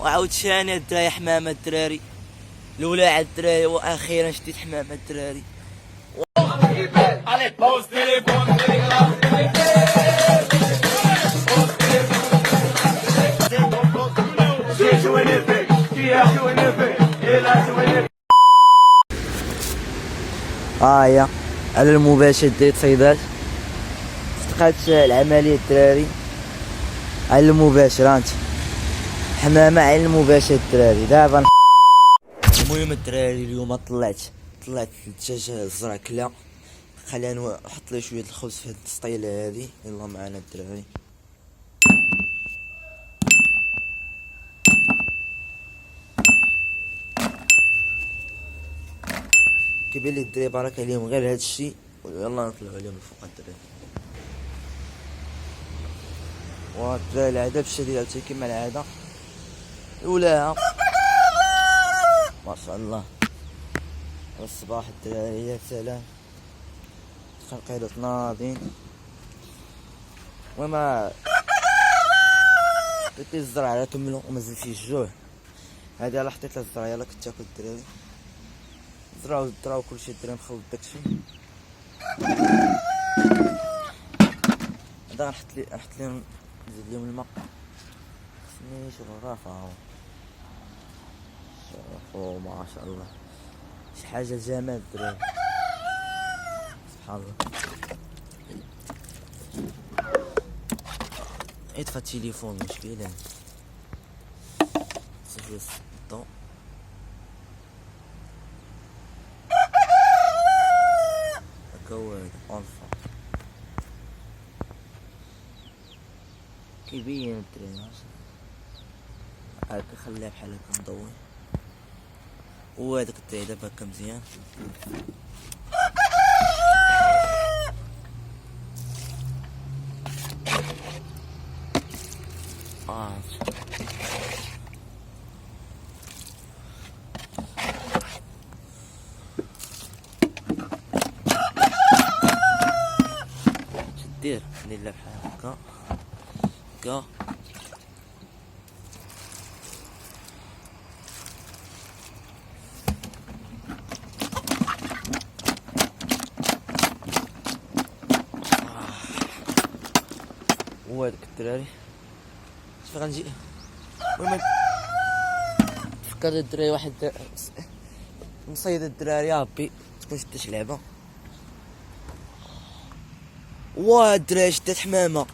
وعاود ثاني الدراري حمامة الدراري الاولى على الدراري واخيرا شديت حمامة الدراري. هيا على المباشر ديت صيدات استقعدت العملية الدراري على المباشر. هانت حمامة على المباشر الدراري دابا. المهم الدراري اليوم طلعت الدجاج الزرع كلا، خلينا نحط ليه شوية الخبز في هاد السطيلة هادي. يلا معنا الدراري. كيبان لي الدراري بارك عليهم غير هادشي، يلا نطلعو عليهم الفوق الدراري. والدراري العادة بالشديد عاوتاني كيما العادة الأولى ما شاء الله. الصباح الدراري يا سلام، خلقيلة ناضين. المهم حطيت لي الزرع على كملو ومازال فيه الجوع. هادي يلاه حطيت لها الزرع يلاه كنت تاكل الدراري. زراو كلشي الدراري مخلط داكشي. هذا غنحط ليهم نزيد ليهم الماء. خصني شوف الرافع شوفو ما شاء الله شي حاجة جمال الدراري سبحان الله. يطفى التليفون مشكلة صافي الضو. هاكا هو هدا اونفا كيبين الدراري هاكا خليها بحال هاكا مضوي. وهداك الدراري دابا هاكا مزيان. دير ندير لها بحال هكا هكا. وهادوك الدراري شوف غنجي. المهم فكرت الدراري واحد نصيد الدراري يا ربي تكون شدات شي لعبة. واه الدراري شدات حمامة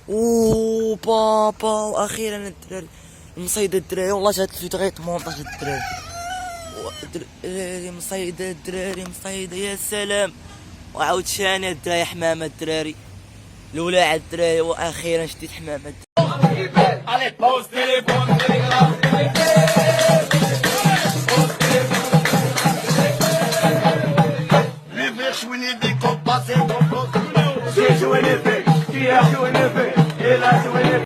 او بابا. واخيرا الدراري مصيدة الدراري والله جات الفيديو غير 18 الدراري. الدراري مصيدة الدراري مصيدة يا سلام. وعاود ثاني الدراري حمامة الدراري الاولى على الدراري واخيرا شديت حمامة.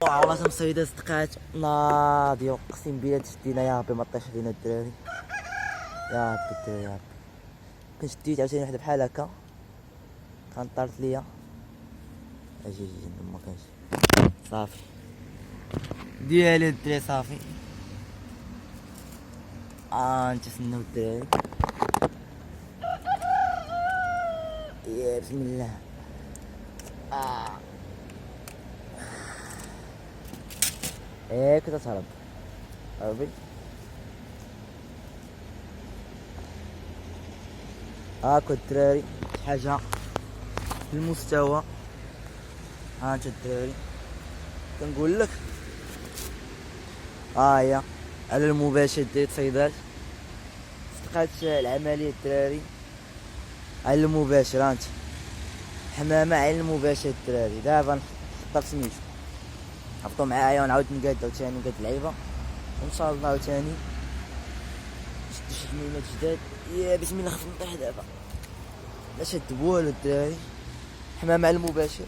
والله مصيدة صدقات ناضية اقسم بالله تشدينا يا ربي ما طيش علينا الدراري يا ربي الدراري يا ربي. كون شديت عاوتاني وحدة بحال هكا كانت طارت ليا. اجي ما كانش صافي ديالي الدراري صافي. نتسناو الدراري يا بسم الله. هيك تتهرب عربي. هاكو الدراري حاجة في المستوى. هانت الدراري كنقول لك هيا على المباشر ديت صيدات استقعدت العملية الدراري على المباشر. هانت حمامة على المباشر الدراري دابا نحطها سميتو. هبطوا معايا ونعاود نقاد عاوتاني نقاد اللعيبة وان شاء الله عاوتاني شدو شي حميمات جداد. يا بسم الله خاف نطيح دابا لا شاد بوالو الدراري. حمامة على المباشر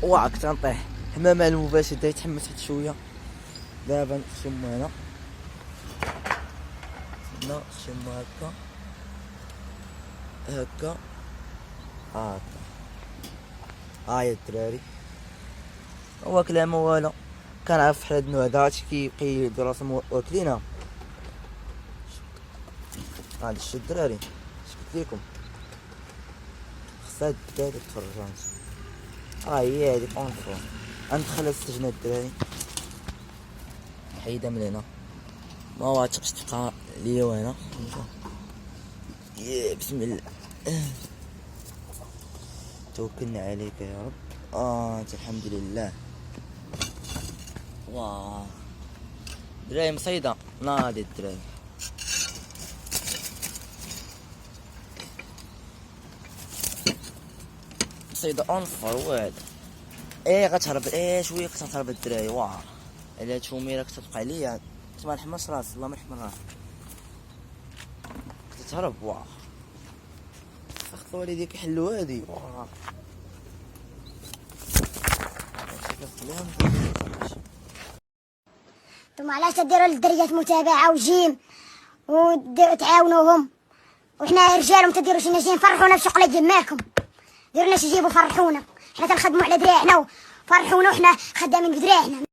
وعاك تنطيح. حمامة على المباشر دا يتحمس حتى شوية. دابا نخشمو هنا نخشمو هكا هكا هايا الدراري هو كلام والو كنعرف بحال هاد النوع هادشي كيبقى يدير راسهم واكلينها. غادي شتو الدراري شفت ليكم خصها داد تفرجات. هي هاديك اونفو غندخلها السجن الدراري حيدها من هنا ما واثقش تبقى ليا وهنا. بسم الله توكلنا عليك يا رب. انت الحمد لله. واه دراري مصيدة ناضي الدراري. مصيدة اون فورورد. غتهرب شويه كتهرب الدراري. واه على هاد الشوميره كتبقى عليا ما نحماش راسي الله ما يحمل راسي كتهرب. واه اخطو والدي كيحلو هادي. واه نتوما علاش تديروا للدريات متابعه وجيم وتعاونوهم وحنا رجالهم تديروا شي ناس نفرحونا بشغله جمالكم. ديروا لنا شي جيبوا فرحونا حنا تنخدموا على دراعنا وفرحونا وحنا خدامين بدراعنا.